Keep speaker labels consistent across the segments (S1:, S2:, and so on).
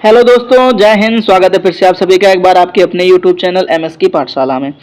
S1: Hello दोस्तों, जय हिंद। स्वागत है फिर से आप सभी का एक बार आपके अपने यूट्यूब चैनल एमएस की पाठशाला में।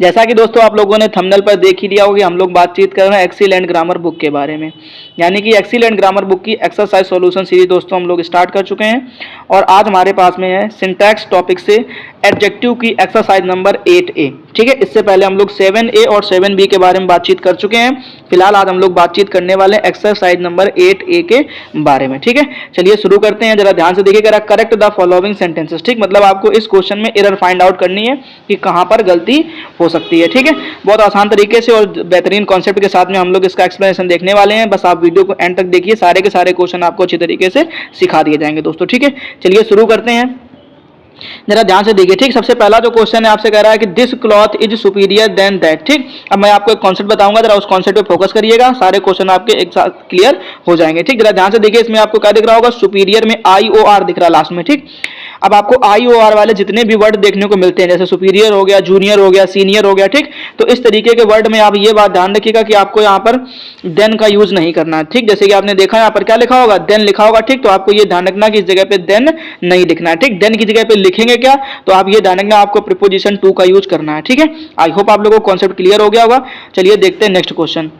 S1: जैसा कि दोस्तों आप लोगों ने थंबनेल पर देख ही लिया होगा कि हम लोग बातचीत कर रहे हैं एक्सीलेंट ग्रामर बुक के बारे में। यानी कि एक्सीलेंट ग्रामर बुक की एक्सरसाइज सॉल्यूशन सीरीज दोस्तों हम लोग स्टार्ट कर चुके हैं और आज हमारे पास में है सिंटैक्स टॉपिक से एडजेक्टिव की एक्सरसाइज नंबर 8A। ठीक है, इससे पहले हम लोग 7A और 7B के बारे में बातचीत कर चुके हैं। फिलहाल आज हम लोग बातचीत करने वाले हैं एक्सरसाइज नंबर 8A के बारे में। ठीक है, चलिए शुरू करते हैं। जरा ध्यान से देखिएगा, करेक्ट द फॉलोइंग सेंटेंसेस। ठीक, मतलब आपको इस क्वेश्चन में एरर फाइंड आउट करनी है कि कहां पर गलती हो सकती है। ठीक है, बहुत आसान तरीके से और बेहतरीन कॉन्सेप्ट के साथ में हम लोग इसका एक्सप्लेनेशन देखने वाले हैं। बस आप वीडियो को एंड तक देखिए, सारे के सारे क्वेश्चन आपको अच्छी तरीके से सिखा दिए जाएंगे दोस्तों। ठीक है, चलिए शुरू करते हैं। जरा ध्यान से देखिए। ठीक, सबसे पहला जो क्वेश्चन है आपसे कह रहा है कि this cloth is superior than that. ठीक, अब मैं आपको एक कॉन्सेप्ट बताऊंगा, जरा उस कॉन्सेप्ट पे फोकस करिएगा, सारे क्वेश्चन आपके एक साथ क्लियर हो जाएंगे। ठीक, जरा ध्यान से देखिए, इसमें आपको क्या दिख रहा होगा, सुपीरियर में IOR दिख रहा है लास्ट में। ठीक, अब आपको IOR वाले जितने भी वर्ड देखने को मिलते हैं, जैसे सुपीरियर हो गया, जूनियर हो गया, सीनियर हो गया, ठीक, तो इस तरीके के वर्ड में आप ये बात ध्यान रखिएगा कि आपको यहाँ पर देन का यूज नहीं करना है। ठीक, जैसे कि आपने देखा यहाँ पर क्या लिखा होगा, देन लिखा होगा। ठीक, तो आपको ये ध्यान रखना कि इस जगह पे देन नहीं लिखना है। ठीक, देन की जगह पे लिखेंगे क्या, तो आप ये ध्यान रखना आपको प्रीपोजिशन टू का यूज करना है। ठीक है, आई होप आप लोगों को कॉन्सेप्ट क्लियर हो गया होगा। चलिए देखते हैं नेक्स्ट क्वेश्चन।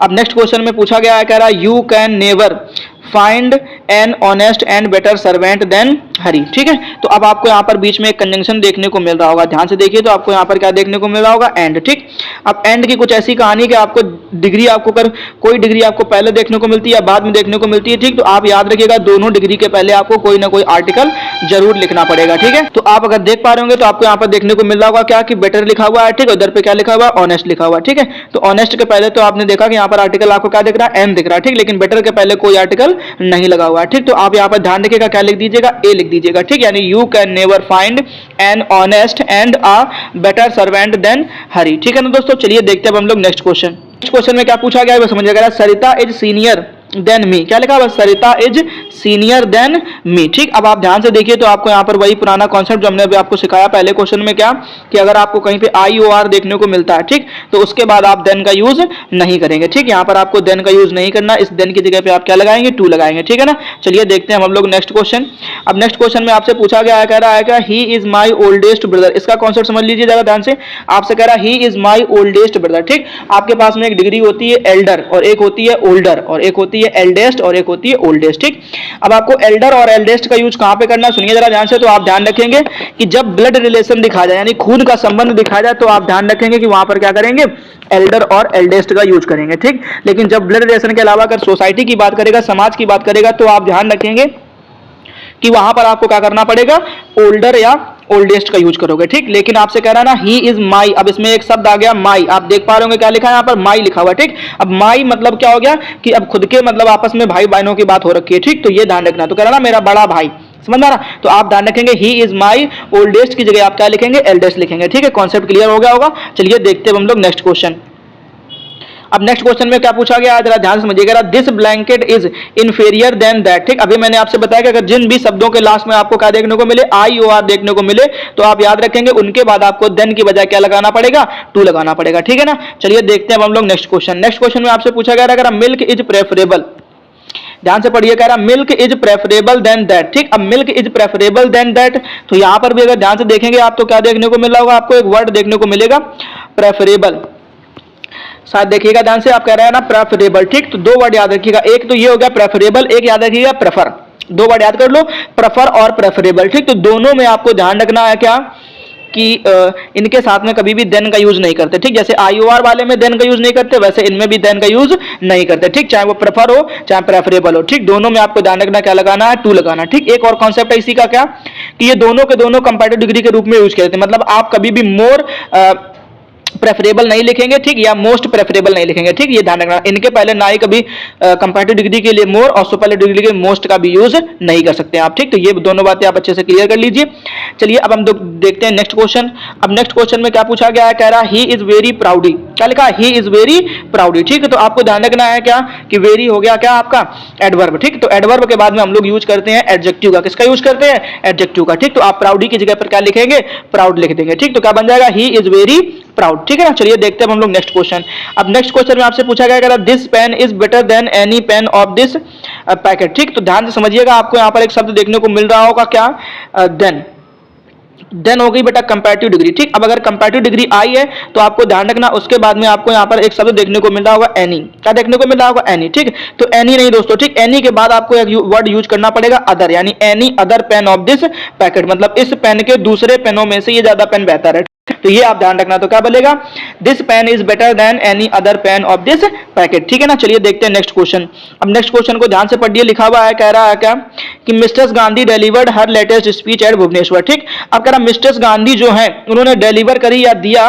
S1: अब नेक्स्ट क्वेश्चन में पूछा गया है, कह रहा है you can never find an honest and better servant than Hari. ठीक है, तो अब आपको यहाँ पर बीच में एक कंजंक्शन देखने को मिल रहा होगा, ध्यान से देखिए। तो आपको यहाँ पर क्या देखने को मिल रहा होगा, एंड। ठीक, अब एंड की कुछ ऐसी कहानी कि आपको डिग्री आपको कर कोई डिग्री आपको पहले देखने को मिलती है या बाद में देखने को मिलती है। ठीक, तो आप याद रखिएगा दोनों डिग्री के पहले आपको कोई ना कोई आर्टिकल जरूर लिखना पड़ेगा। ठीक है, तो आप अगर देख पा रहे होंगे तो आपको यहाँ पर देखने को मिल रहा होगा क्या कि बेटर लिखा हुआ है। ठीक, उधर पे क्या लिखा हुआ है, ऑनेस्ट लिखा हुआ है। ठीक है, तो ऑनेस्ट के पहले तो आपने देखा कि यहाँ पर आर्टिकल आपको क्या दिख रहा है, एन दिख रहा है। ठीक, लेकिन बेटर के पहले कोई आर्टिकल नहीं लगा हुआ है। ठीक, तो आप यहाँ पर ध्यान रखिएगा, क्या लिख दीजिएगा, ए लिख दीजिएगा। ठीक, यानी you can never find an honest and a better servant than Hari. ठीक है ना दोस्तों, चलिए देखते हैं अब हम लोग नेक्स्ट क्वेश्चन। नेक्स्ट क्वेश्चन में क्या पूछा गया है वो समझिएगा, सरिता इज सीनियर देन मी। क्या लिखा हुआ, सरिता इज सीनियर देन मी। ठीक, अब आप ध्यान से देखिए तो आपको यहाँ पर वही पुराना कॉन्सेप्ट जो हमने अभी आपको सिखाया पहले क्वेश्चन में, क्या कि अगर आपको कहीं पे IOR देखने को मिलता है, ठीक, तो उसके बाद आप देन का यूज नहीं करेंगे। ठीक, यहाँ पर आपको देन का यूज नहीं करना, इस देन की जगह पे आप क्या लगाएंगे, टू लगाएंगे। ठीक है ना, चलिए देखते हैं हम लोग नेक्स्ट क्वेश्चन। अब नेक्स्ट क्वेश्चन में आपसे पूछा गया है, कह रहा है क्या he is my oldest brother. इसका कॉन्सेप्ट समझ लीजिए जरा ध्यान से। आपसे कह रहा है he is my oldest brother. ठीक, आपके पास में एक डिग्री होती है एल्डर और एक होती है ओल्डर और एक होती है एल्डेस्ट और एक होती है ओल्डेस्ट। ठीक, अब आपको एल्डर और एल्डेस्ट का यूज कहां पे करना है, सुनिए जरा ध्यान से। तो आप ध्यान रखेंगे कि जब ब्लड रिलेशन दिखाया जाए, यानी खून का संबंध दिखाया जाए, तो आप ध्यान रखेंगे कि वहां पर क्या करेंगे, एल्डर और एल्डेस्ट का यूज करेंगे। ठीक, लेकिन जब ब्लड रिलेशन के अलावा अगर सोसाइटी की बात करेगा, समाज की बात करेगा, तो आप ध्यान रखेंगे कि वहां पर आपको क्या करना पड़ेगा, ओल्डर या ओल्डेस्ट का यूज करोगे। ठीक, लेकिन आपसे कह रहा है ना ही इज माई, अब इसमें एक शब्द आ गया माई, आप देख पा रहे होंगे क्या लिखा है यहाँ पर, माई लिखा हुआ। ठीक, अब माई मतलब क्या हो गया कि अब खुद के मतलब आपस में भाई बहनों की बात हो रखी है। ठीक, तो ये ध्यान रखना। तो कह रहा ना मेरा बड़ा भाई, समझ आ रहा, तो आप ध्यान रखेंगे ही इज माई ओल्डेस्ट की जगह आप क्या लिखेंगे, एल्डेस्ट लिखेंगे। ठीक है, कॉन्सेप्ट क्लियर हो गया होगा। चलिए देखते हैं हम लोग नेक्स्ट क्वेश्चन। अब नेक्स्ट क्वेश्चन में क्या पूछा गया है, जरा ध्यान से समझिएगा, this blanket is inferior than that. ठीक, अभी मैंने आपसे बताया कि अगर जिन भी शब्दों के लास्ट में आपको क्या देखने को मिले, IOR देखने को मिले, तो आप याद रखेंगे उनके बाद आपको देन की बजाय क्या लगाना पड़ेगा, टू लगाना पड़ेगा। ठीक है ना, चलिए देखते हैं अब हम लोग नेक्स्ट क्वेश्चन। नेक्स्ट क्वेश्चन में आपसे पूछा गया अगर मिल्क इज प्रेफरेबल, ध्यान से पढ़िए, कह रहा milk is preferable than that. ठीक, अब milk is preferable than that, तो यहां पर भी अगर ध्यान से देखेंगे आप तो क्या देखने को मिल रहा होगा, आपको एक वर्ड देखने को मिलेगा प्रेफरेबल। शायद देखिएगा ध्यान से, आप कह रहे हैं ना प्रेफरेबल। ठीक, तो दो वर्ड याद रखिएगा, एक तो ये हो गया प्रेफरेबल, एक याद रखिएगा प्रेफर। दो वर्ड याद कर लो, प्रेफर और प्रेफरेबल। ठीक, तो दोनों में आपको ध्यान रखना है क्या कि इनके साथ में कभी भी देन का यूज नहीं करते। ठीक, जैसे IOR वाले में देन का यूज नहीं करते, वैसे इनमें भी देन का यूज नहीं करते। ठीक, चाहे वो प्रेफर हो चाहे प्रेफरेबल हो। ठीक, दोनों में आपको ध्यान रखना क्या लगाना है, टू लगाना। ठीक, एक और कॉन्सेप्ट है इसी का क्या कि ये दोनों के दोनों कंपैरेटिव डिग्री के रूप में यूज करते हैं, मतलब आप कभी भी मोर प्रेफरेबल नहीं लिखेंगे। ठीक, या मोस्ट प्रेफरेबल नहीं लिखेंगे। ठीक, ये ध्यान रखना, इनके पहले ना ही कभी कंपैरेटिव डिग्री के लिए मोर और सुपरलेटिव डिग्री के मोस्ट का भी यूज नहीं कर सकते आप। ठीक, तो ये दोनों बातें आप अच्छे से क्लियर कर लीजिए। चलिए अब हम देखते हैं नेक्स्ट क्वेश्चन। अब नेक्स्ट क्वेश्चन में क्या पूछा गया है, कह रहा है ही इज वेरी प्राउडी। क्या लिखा है, ही इज वेरी प्राउडी। ठीक है, तो आपको ध्यान रखना है क्या कि वेरी हो गया क्या आपका एडवर्ब। ठीक, तो एडवर्ब के बाद में हम लोग यूज करते हैं एडजेक्टिव का। किसका यूज करते हैं, एडजेक्टिव का। ठीक, तो आप प्राउडी की जगह पर क्या लिखेंगे, प्राउड लिख देंगे। ठीक, तो क्या बन जाएगा, ही इज वेरी प्राउड। ठीक है ना, चलिए देखते हैं हम लोग नेक्स्ट क्वेश्चन। अब नेक्स्ट क्वेश्चन में आपसे पूछा गया this pen is better than any pen of this packet. ठीक, तो ध्यान से समझिएगा, आपको यहाँ पर एक शब्द देखने को मिल रहा होगा क्या, देन हो गई बेटा कंपैरेटिव डिग्री। ठीक, अब अगर कंपैरेटिव डिग्री आई है तो आपको ध्यान रखना उसके बाद में आपको यहाँ पर एक शब्द देखने को मिल रहा होगा एनी। क्या देखने को मिल रहा होगा, एनी। ठीक, तो एनी नहीं दोस्तों, ठीक, एनी के बाद आपको एक वर्ड यूज करना पड़ेगा अदर, यानी any other pen of this packet, मतलब इस पेन के दूसरे पेनों में से ये ज्यादा पेन बेहतर है। तो ये आप ध्यान रखना, तो क्या बोलेगा, this pen is better than any other pen of this packet. ठीक है ना, चलिए देखते हैं नेक्स्ट क्वेश्चन। अब नेक्स्ट क्वेश्चन को ध्यान से पढ़िए, लिखा हुआ है, कह रहा है क्या कि mister Gandhi delivered her latest speech at Bhubaneswar. ठीक, अब कह रहा मिस्टर गांधी जो है उन्होंने डिलीवर करी या दिया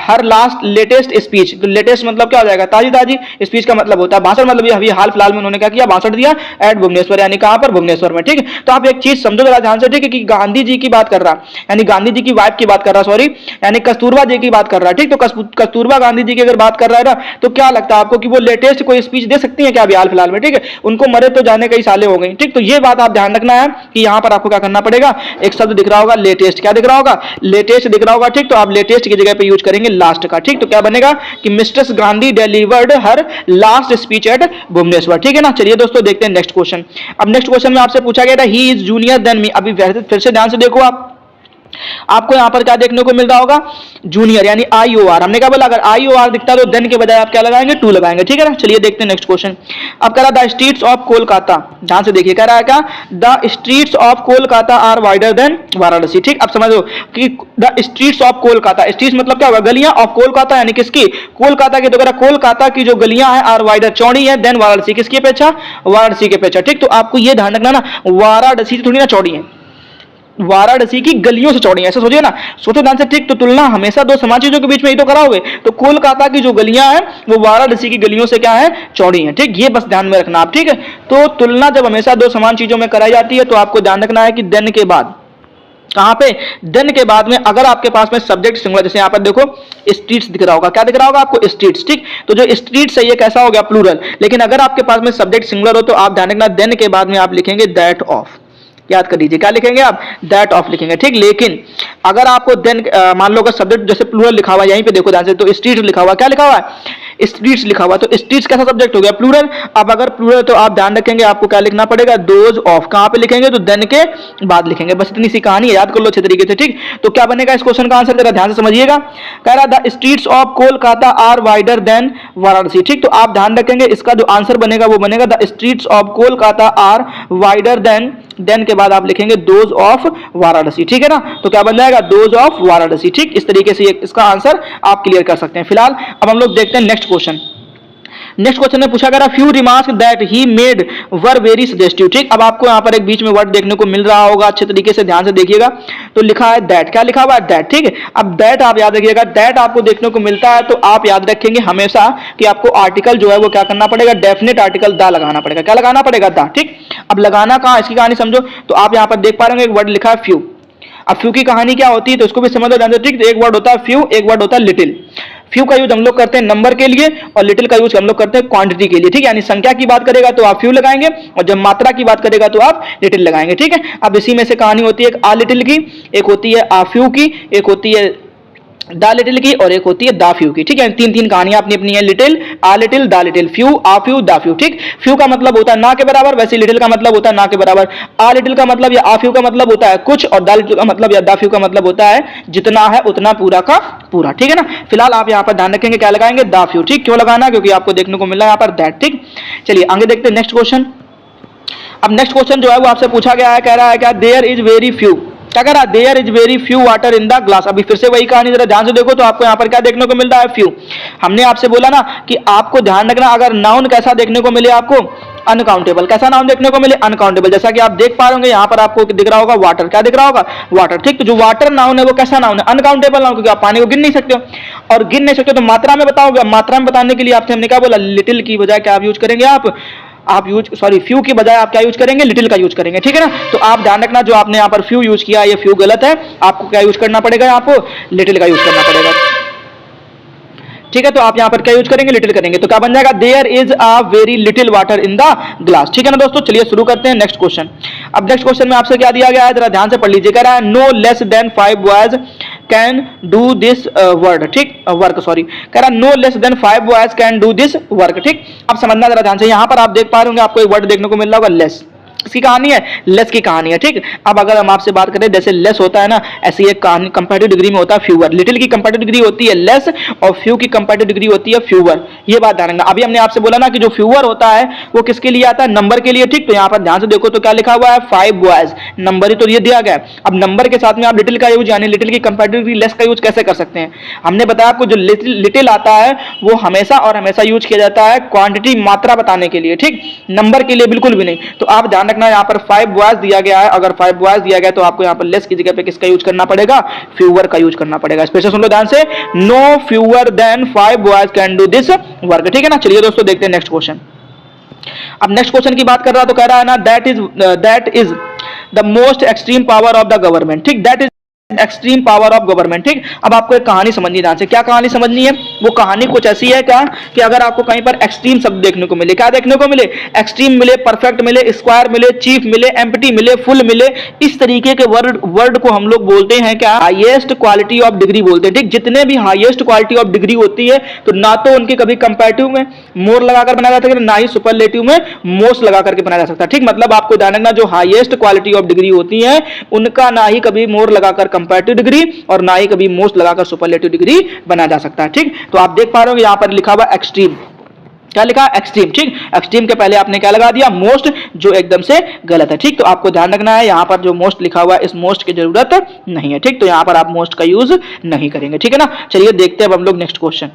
S1: हर लास्ट लेटेस्ट स्पीच। तो लेटेस्ट मतलब क्या हो जाएगा, ताजी ताजी, स्पीच का मतलब होता है भाषण, मतलब अभी हाल फिलहाल में उन्होंने क्या किया, भाषण दिया एट भुवनेश्वर, यानी कहां पर, भुवनेश्वर में। ठीक, तो आप एक चीज समझो जरा ध्यान से, ठीक है, कि गांधी जी की बात कर रहा, यानी गांधी जी की वाइफ की बात कर रहा, सॉरी, यानी कस्तूरबा जी की बात कर रहा है। ठीक, तो कस्तूरबा गांधी जी की अगर बात कर रहा है ना, तो क्या लगता है आपको कि वो लेटेस्ट कोई स्पीच दे सकती है क्या अभी हाल फिलहाल में। ठीक है, उनको मरे तो जाने कई सालें हो गई। ठीक, तो ये बात आप ध्यान रखना है कि यहां पर आपको क्या करना पड़ेगा, एक शब्द दिख रहा होगा लेटेस्ट। क्या दिख रहा होगा, लेटेस्ट दिख रहा होगा। ठीक, तो आप लेटेस्ट की जगह पे यूज करेंगे लास्ट का। ठीक, तो क्या बनेगा कि mister Gandhi delivered her last speech at Bhubaneswar. ठीक है ना, चलिए दोस्तों देखते हैं नेक्स्ट क्वेश्चन। अब नेक्स्ट क्वेश्चन में आपसे पूछा गया था he is junior than me. अभी फिर से ध्यान से देखो, आपको यहां पर क्या देखने को मिल रहा होगा, जूनियर, यानी आई ओ आर। हमने क्या बोला, अगर आई ओ आर दिखता तो देन के बजाय आप क्या लगाएंगे, टू लगाएंगे। ठीक है ना, चलिए देखते हैं नेक्स्ट क्वेश्चन। अब कह रहा द स्ट्रीट्स ऑफ कोलकाता, ध्यान से देखिए, कह रहा है क्या, the streets of Kolkata are wider than Varanasi. ठीक, अब समझो कि the streets of Kolkata, streets मतलब क्या होगा, गलियां, ऑफ कोलकाता यानी किसकी, कोलकाता की। तो कह रहा कोलकाता की जो गलियां हैं आर वाइडर, चौड़ी है, देन वाराणसी, किसकी अपेक्षा, वाराणसी की अपेक्षा। ठीक, तो आपको ये ध्यान रखना ना, वाराणसी थोड़ी ना चौड़ी है, वाराणसी की गलियों से चौड़ी है, ऐसा सोचिए ना, सोचो ध्यान से। ठीक, तो तुलना हमेशा दो समान चीजों के बीच में ही तो कराओगे, तो कोलकाता की जो गलियां हैं वो वाराणसी की गलियों से क्या है, चौड़ी हैं। ठीक, ये बस ध्यान में रखना आप। ठीक है, तो तुलना जब हमेशा दो समान चीजों में कराई जाती है तो आपको ध्यान रखना है कि देन के बाद, कहां पे, देन के बाद में अगर आपके पास में सब्जेक्ट सिंगुलर, जैसे यहां पर देखो स्ट्रीट्स दिख रहा होगा, क्या दिख रहा होगा आपको, स्ट्रीट्स। ठीक, तो जो स्ट्रीट्स है ये कैसा हो गया, प्लूरल। लेकिन अगर आपके पास में सब्जेक्ट सिंगुलर हो तो आप ध्यान रखना देन के बाद में आप लिखेंगे दैट ऑफ। याद कर लीजिए, क्या लिखेंगे आप, दैट ऑफ लिखेंगे। ठीक, लेकिन अगर आपको देन, मान लो अगर सब्जेक्ट जैसे प्लूरल लिखा हुआ है, यहीं पे देखो ध्यान से, तो स्ट्रीट्स लिखा हुआ, क्या लिखा हुआ है, स्ट्रीट्स लिखा हुआ, तो स्ट्रीट्स कैसा सब्जेक्ट हो गया, प्लूरल। अब अगर प्लूरल तो आप ध्यान रखेंगे आपको क्या लिखना पड़ेगा, दोज ऑफ। कहां पे लिखेंगे, तो देन के बाद लिखेंगे। बस इतनी सी कहानी है, याद कर लो अच्छे तरीके से। ठीक, तो क्या बनेगा इस क्वेश्चन का आंसर, जरा ध्यान से समझिएगा। कह रहा the streets of Kolkata are wider than Varanasi. ठीक, तो आप ध्यान रखेंगे इसका जो आंसर बनेगा वो बनेगा the streets of Kolkata are wider than के बाद आप लिखेंगे दोज ऑफ वाराणसी। ठीक है ना, तो क्या बन जाएगा, दोज ऑफ वाराणसी। ठीक, इस तरीके से इसका आंसर आप क्लियर कर सकते हैं। फिलहाल अब हम लोग देखते हैं नेक्स्ट क्वेश्चन। नेक्स्ट क्वेश्चन में पूछा गया few remarks that he made were very suggestive. ठीक, अब आपको यहाँ पर एक बीच में वर्ड देखने को मिल रहा होगा, अच्छे तरीके से ध्यान से देखिएगा। तो लिखा है दैट, क्या लिखा हुआ है, दैट। ठीक है, अब दैट आप याद रखिएगा, दैट आपको देखने को मिलता है तो आप याद रखेंगे हमेशा कि आपको आर्टिकल जो है वो क्या करना पड़ेगा, डेफिनेट आर्टिकल दा लगाना पड़ेगा। क्या लगाना पड़ेगा, दा। ठीक, अब लगाना कहाँ, इसकी कहानी समझो। तो आप यहाँ पर देख पा रहे हैं एक वर्ड लिखा है फ्यू। अब फ्यू की कहानी क्या होती है तो उसको भी समझ लो। ठीक, तो एक वर्ड होता है फ्यू, एक वर्ड होता है लिटिल। फ्यू का यूज हम लोग करते हैं नंबर के लिए और लिटिल का यूज हम लोग करते हैं क्वांटिटी के लिए। ठीक है, यानी संख्या की बात करेगा तो आप फ्यू लगाएंगे और जब मात्रा की बात करेगा तो आप लिटिल लगाएंगे। ठीक है, अब इसी में से कहानी होती है एक आ लिटिल की, एक होती है आ फ्यू की, एक होती है दा लिटिल की और एक होती है दा फ्यू की। ठीक है, तीन तीन कहानियां अपनी अपनी है, लिटिल, आ लिटिल, दा लिटिल, फ्यू, आ फ्यू, दा फ्यू। ठीक, फ्यू का मतलब होता है ना के बराबर, वैसे लिटिल का मतलब होता है ना के बराबर। आ लिटिल का मतलब या आ फ्यू का मतलब होता है कुछ, और दा लिटिल का मतलब या दा फ्यू का मतलब होता है जितना है उतना पूरा का पूरा। ठीक है ना, फिलहाल आप यहाँ पर ध्यान रखेंगे क्या लगाएंगे, दा फ्यू। ठीक, क्यों लगाना, क्योंकि आपको देखने को मिला है यहाँ पर दैट। ठीक, चलिए आगे देखते हैं नेक्स्ट क्वेश्चन। अब नेक्स्ट क्वेश्चन जो है वो आपसे पूछा गया है, कह रहा है क्या, देयर इज वेरी फ्यू। क्या कह रहा है, there is very few water in the glass. अभी फिर से वही कहानी, जरा ध्यान से देखो तो आपको यहाँ पर क्या देखने को मिल रहा है, फ्यू। हमने आपसे बोला ना कि आपको ध्यान रखना, अगर नाउन कैसा देखने को मिले आपको, अनकाउंटेबल। कैसा नाउन देखने को मिले, अनकाउंटेबल। जैसा कि आप देख पा रहे होंगे यहाँ पर आपको दिख रहा होगा वाटर। क्या दिख रहा होगा, वाटर। ठीक, तो जो वाटर नाउन है वो कैसा नाउन है, अनकाउंटेबल नाउन, क्योंकि आप पानी को गिन नहीं सकते हो। और गिन नहीं सकते तो मात्रा में बताओगे, मात्रा में बताने के लिए आपसे हमने क्या बोला, लिटिल की बजाय क्या आप यूज करेंगे, आप आप फ्यू की बजाय आप क्या यूज करेंगे, लिटिल का यूज करेंगे, ठीक है ना। तो आप ध्यान रखना जो आपने यहाँ पर फ्यू यूज किया ये फ्यू गलत है, आपको क्या यूज करना पड़ेगा, आपको लिटिल का यूज करना पड़ेगा, ठीक है। तो आप यहां पर क्या यूज करेंगे, लिटिल करेंगे, तो क्या बन जाएगा, there is a very little water in the glass, ठीक है ना दोस्तों। चलिए शुरू करते हैं नेक्स्ट क्वेश्चन। अब नेक्स्ट क्वेश्चन में आपसे क्या दिया गया है, जरा ध्यान से पढ़ लीजिए। कह रहा है no less than 5 boys can do this word, ठीक, वर्क, सॉरी, कह रहा है no less than 5 boys can do this work, ठीक। अब समझना जरा ध्यान से, यहां पर आप देख पा रहे होंगे आपको एक वर्ड देखने को मिल रहा होगा, लेस, इसकी कहानी है, लेस की कहानी है, ठीक। अब अगर हम आपसे बात करें, जैसे लेस होता है ना, ऐसी एक कहानी कंपैरेटिव डिग्री में होता है फ्यूअर, लिटिल की कंपैरेटिव डिग्री होती है लेस और फ्यू की कंपैरेटिव डिग्री होती है फ्यूअर, ये बात ध्यान रखना। अभी हमने आपसे बोला ना कि जो फ्यूअर होता है वो किसके लिए आता है, नंबर के लिए, ठीक। तो यहाँ पर ध्यान से देखो तो क्या लिखा हुआ है, 5 बॉयज, नंबर ही तो ये दिया गया है। अब नंबर के साथ में आप लिटिल का यूज यानी लिटिल की कंपैरेटिव डिग्री लेस का यूज कैसे कर सकते हैं, हमने बताया आपको जो लिटिल आता है वो हमेशा और हमेशा यूज किया जाता है क्वांटिटी, मात्रा बताने के लिए, ठीक, नंबर के लिए बिल्कुल भी नहीं। तो आप ध्यान रखना यहाँ पर 5 बॉयज दिया गया है, अगर 5 बॉयज दिया गया तो आपको यहाँ पर लेस की जगह पे किसका यूज करना पड़ेगा, फ्यूअर का यूज करना पड़ेगा। स्पेशल सुन लो ध्यान से, no fewer than 5 boys can do this work, ठीक है ना। चलिए दोस्तों देखते हैं नेक्स्ट क्वेश्चन। अब नेक्स्ट क्वेश्चन की बात कर रहा तो कह रहा है ना, that is the most extreme power of the government, ठीक, that is extreme power of government, ठीक। अब आपको एक कहानी समझनी है, क्या कहानी समझनी है, वो कहानी कुछ ऐसी है क्या कि अगर आपको कहीं पर एक्सट्रीम शब्द देखने को मिले, क्या देखने को मिले, एक्सट्रीम मिले, परफेक्ट मिले, स्क्वायर मिले, चीफ मिले, एम्प्टी मिले, फुल मिले, इस तरीके के वर्ड को हम लोग बोलते हैं क्या, हाईएस्ट क्वालिटी ऑफ डिग्री बोलते हैं, ठीक। जितने भी हाईएस्ट क्वालिटी ऑफ डिग्री होती है तो ना तो उनके कभी कंपैरेटिव में मोर लगाकर बनाया जा सकता है, ना ही सुपरलेटिव में मोस्ट लगा करके बनाया जा सकता है, ठीक। मतलब आपको ध्यान रखना जो हाईएस्ट क्वालिटी ऑफ डिग्री होती है उनका ना ही कभी मोर लगाकर कंपैरेटिव डिग्री और ना ही कभी मोस्ट लगाकर सुपरलेटिव डिग्री बनाया जा सकता है, ठीक। तो आप देख पा रहे हो यहां पर लिखा हुआ एक्सट्रीम, क्या लिखा, एक्सट्रीम, ठीक। एक्सट्रीम के पहले आपने क्या लगा दिया, मोस्ट, जो एकदम से गलत है, ठीक। तो आपको ध्यान रखना है यहां पर जो मोस्ट लिखा हुआ है इस मोस्ट की जरूरत नहीं है, ठीक। तो यहां पर आप मोस्ट का यूज नहीं करेंगे, ठीक है ना। चलिए देखते हैं अब हम लोग नेक्स्ट क्वेश्चन।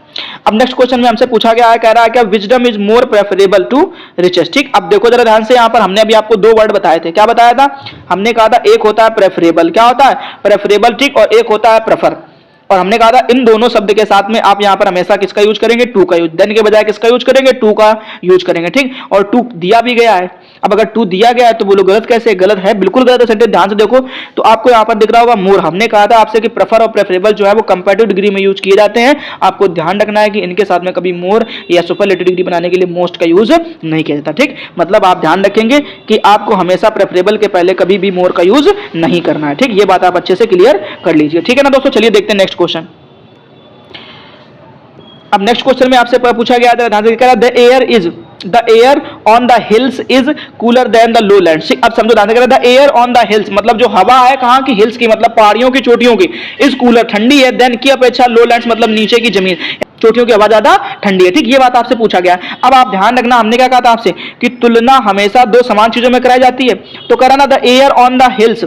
S1: अब नेक्स्ट क्वेश्चन में हमसे पूछा गया है, कह रहा है क्या wisdom is more preferable to riches, ठीक। अब देखो जरा ध्यान से, यहां पर हमने अभी आपको 2 वर्ड बताए थे, क्या बताया था, हमने कहा था एक होता है प्रेफरेबल, क्या होता है, प्रेफरेबल, ठीक, और एक होता है प्रेफर, और हमने कहा था इन दोनों शब्द के साथ में आप यहां पर हमेशा किसका यूज करेंगे, टू का यूज, देन के बजाय किसका यूज करेंगे, टू का यूज करेंगे, ठीक। और टू दिया भी गया है, अब अगर टू दिया गया है तो बोलो गलत कैसे, गलत है, बिल्कुल गलत है सेंटेंस, ध्यान से देखो। तो आपको यहां पर दिख रहा होगा मोर, हमने कहा था आपसे कि प्रेफर और प्रेफरेबल जो है वो कंपैरेटिव डिग्री में यूज किए जाते हैं, आपको ध्यान रखना है कि इनके साथ में कभी मोर या सुपरलेटिव डिग्री बनाने के लिए मोस्ट का यूज नहीं किया जाता, ठीक। मतलब आप ध्यान रखेंगे कि आपको हमेशा प्रेफरेबल के पहले कभी भी मोर का यूज नहीं करना है, ठीक। ये बात आप अच्छे से क्लियर कर लीजिए, ठीक है ना दोस्तों। चलिए देखते हैं नेक्स्ट क्वेश्चन। अब नेक्स्ट क्वेश्चन में आपसे पूछा गया था, ध्यान से कह रहा the air on the hills is cooler than the lowlands. अब समझो ध्यान से, कह रहा the air on the hills मतलब जो हवा है कहां की, हिल्स की, मतलब पहाड़ियों की, चोटियों की, इज कूलर ठंडी है, देन की अपेक्षा लोलैंड्स मतलब नीचे की जमीन, चोटियों की हवा ज्यादा ठंडी है, ठीक। ये बात आपसे पूछा गया। अब आप ध्यान रखना, हमने क्या कहा था आपसे कि तुलना हमेशा 2 समान चीजों में कराई जाती है, तो कह रहा ना the air on the hills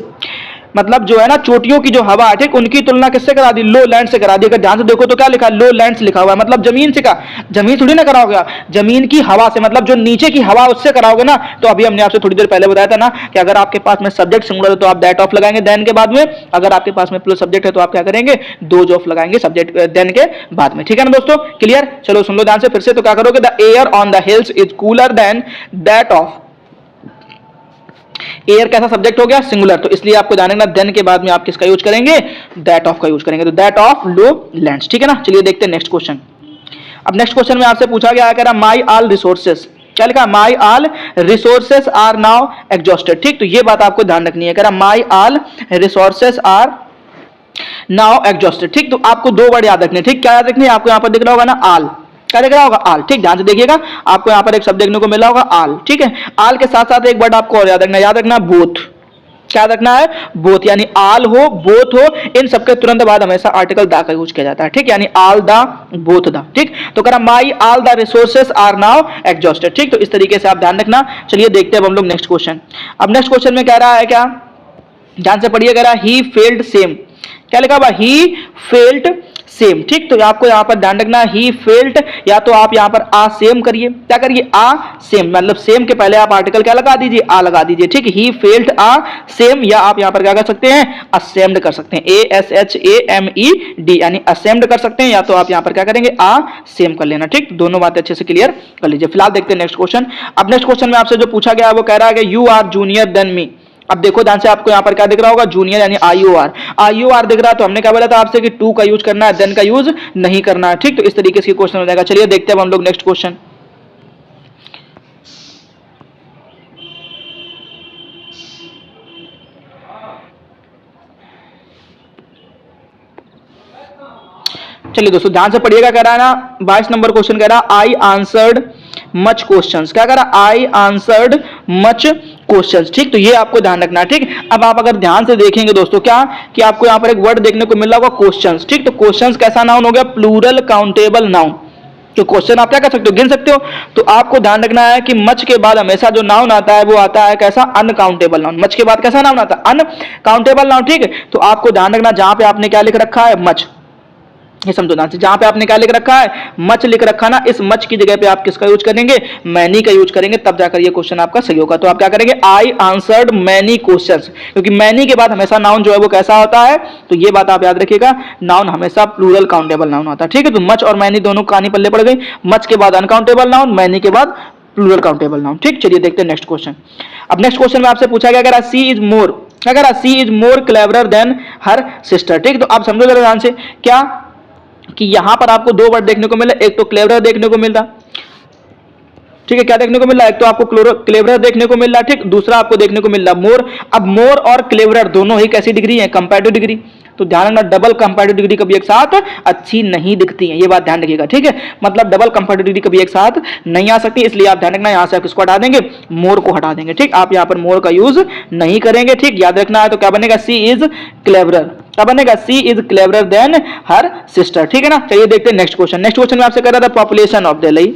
S1: मतलब जो है ना चोटियों की जो हवा है, ठीक, उनकी तुलना किससे करा दी, लो लैंड से करा दी। अगर ध्यान से देखो तो क्या लिखा, लो लैंड्स लिखा हुआ है, मतलब जमीन से, का जमीन थोड़ी ना कराओगे, जमीन की हवा से, मतलब जो नीचे की हवा उससे कराओगे ना। तो अभी हमने आपसे थोड़ी देर पहले बताया था ना कि अगर आपके पास में सब्जेक्ट सिंगुलर है तो आप दैट ऑफ लगाएंगे देन के बाद में, अगर आपके पास में प्लस सब्जेक्ट है तो आप क्या करेंगे, दोज ऑफ लगाएंगे सब्जेक्ट देन के बाद में, ठीक है ना दोस्तों, क्लियर। चलो सुन लो ध्यान से फिर से, तो क्या करोगे, the air on the hills is cooler then that of, air कैसा सब्जेक्ट हो गया, सिंगुलर, तो इसलिए आपको ध्यान रखना देन के बाद में आप किसका यूज करेंगे, दैट ऑफ का यूज करेंगे, तो दैट ऑफ लो लैंड्स, ठीक है ना। चलिए देखते हैं नेक्स्ट क्वेश्चन। अब नेक्स्ट क्वेश्चन में आपसे पूछा गया है, कह रहा माई ऑल रिसोर्सेस, क्या लिखा, my all resources are now exhausted, ठीक। तो ये बात आपको ध्यान रखनी है, कह रहा my all resources are now exhausted, ठीक। तो आपको 2 वर्ड याद रखने, ठीक, क्या याद रखने, आपको यहां पर दिख रहा होगा ना आल, क्या दिख रहा होगा, आल, ठीक। ध्यान से देखिएगा, आपको यहां पर एक शब्द देखने को मिला होगा आल, ठीक है। आल के साथ साथ एक वर्ड आपको और याद रखना बोथ, क्या रखना है, बोथ, यानी आल हो बोथ हो, इन सबके तुरंत बाद हमेशा आर्टिकल दा का यूज किया जाता है, ठीक, यानी आल दा बोथ दा, ठीक। तो कह रहा my all the resources are now exhausted, ठीक। तो इस तरीके से आप ध्यान रखना। चलिए देखते हैं अब हम लोग नेक्स्ट क्वेश्चन। अब नेक्स्ट क्वेश्चन में कह रहा है क्या, ध्यान से पढ़िए, कह रहा ही फेल्ड सेम, क्या लिखा हुआ, ही फेल्ट सेम, ठीक। तो आपको यहाँ पर ध्यान रखना ही फेल्ट, या तो आप यहाँ पर आ सेम करिए, क्या करिए आ सेम, मतलब सेम के पहले आप आर्टिकल क्या लगा दीजिए, आ लगा दीजिए, ठीक। ही फेल्ट आ सेम, या आप यहाँ पर क्या कर सकते हैं, असेम्ड कर सकते हैं, ASHAMED, यानी असेम्ड कर सकते हैं, या तो आप यहाँ पर क्या करेंगे आ सेम कर लेना, ठीक। दोनों बातें अच्छे से क्लियर कर लीजिए। फिलहाल देखते हैं नेक्स्ट क्वेश्चन। अब नेक्स्ट क्वेश्चन में आपसे जो पूछा गया है वो कह रहा है कि you are junior than me. अब देखो ध्यान से, आपको यहाँ पर क्या दिख रहा होगा, जूनियर यानी IOR दिख रहा है। तो हमने क्या बोला था आपसे कि टू का यूज करना है, देन का यूज नहीं करना है, ठीक। तो इस तरीके से क्वेश्चन हो जाएगा। चलिए देखते हैं हम लोग नेक्स्ट क्वेश्चन। चलिए दोस्तों ध्यान से पढ़िएगा, कह रहा है ना 22 नंबर क्वेश्चन कह रहा है आई आंसर्ड मच क्वेश्चंस, क्या कह रहा है, आई आंसर्ड मच क्वेश्चंस, ठीक। तो ये आपको ध्यान रखना है, ठीक। अब आप अगर ध्यान से देखेंगे दोस्तों क्या कि आपको यहाँ पर एक वर्ड देखने को मिल रहा होगा क्वेश्चंस, ठीक। तो क्वेश्चंस कैसा नाउन हो गया, प्लूरल काउंटेबल नाउन। तो क्वेश्चन आप क्या कर सकते हो, गिन सकते हो। तो आपको ध्यान रखना है कि मच के बाद हमेशा जो नाउन आता है वो आता है कैसा, अनकाउंटेबल नाउन। मच के बाद कैसा नाउन आता है, अनकाउंटेबल नाउन, ठीक है। तो आपको ध्यान रखना जहां पे आपने क्या लिख रखा है, मच, ये समझो ध्यान से, जहां पे आपने क्या लिख रखा है, मच लिख रखा ना, इस मच की जगह पे आप किसका यूज करेंगे, मैनी का यूज करेंगे, तब जाकर ये क्वेश्चन आपका सही होगा। तो आप क्या करेंगे, आई आंसर्ड मैनी क्वेश्चंस, क्योंकि मैनी के बाद हमेशा नाउन जो है वो कैसा होता है, तो ये बात आप याद रखिएगा, नाउन हमेशा प्लूरल काउंटेबल नाउन होता है, ठीक है। तो मच और मैनी दोनों कहानी पल्ले पड़ गई, मच के बाद अनकाउंटेबल नाउन, मैनी के बाद प्लूरल काउंटेबल नाउन, ठीक। चलिए देखते हैं नेक्स्ट क्वेश्चन। अब नेक्स्ट क्वेश्चन में आपसे पूछा गया, अगर सी इज मोर, अगर she is more cleverer than her sister, ठीक। तो आप समझो जरा ध्यान से क्या कि यहां पर आपको दो वर्ड देखने को मिला, एक तो क्लेवरर देखने को मिल रहा, ठीक है, क्या देखने को मिल रहा है, एक तो आपको क्लेवरर देखने को मिल रहा है, ठीक। दूसरा आपको देखने को मिल रहा मोर। अब मोर और क्लेवरर दोनों ही कैसी डिग्री है, कंपैरेटिव डिग्री। तो ध्यान रखना, डबल कंपैरेटिव डिग्री कभी एक साथ अच्छी नहीं दिखती है, ये बात ध्यान रखिएगा, ठीक है। मतलब डबल कंपैरेटिव डिग्री कभी एक साथ नहीं आ सकती, इसलिए आप ध्यान रखना, यहां से आप किसको हटा देंगे, मोर को हटा देंगे, ठीक। आप यहां पर मोर का यूज नहीं करेंगे, ठीक, याद रखना है। तो क्या बनेगा, सी इज क्लेवरर, क्या बनेगा, she is cleverer than her sister, ठीक है ना। चलिए देखते हैं नेक्स्ट क्वेश्चन। नेक्स्ट क्वेश्चन में आपसे कह रहा था population of Delhi,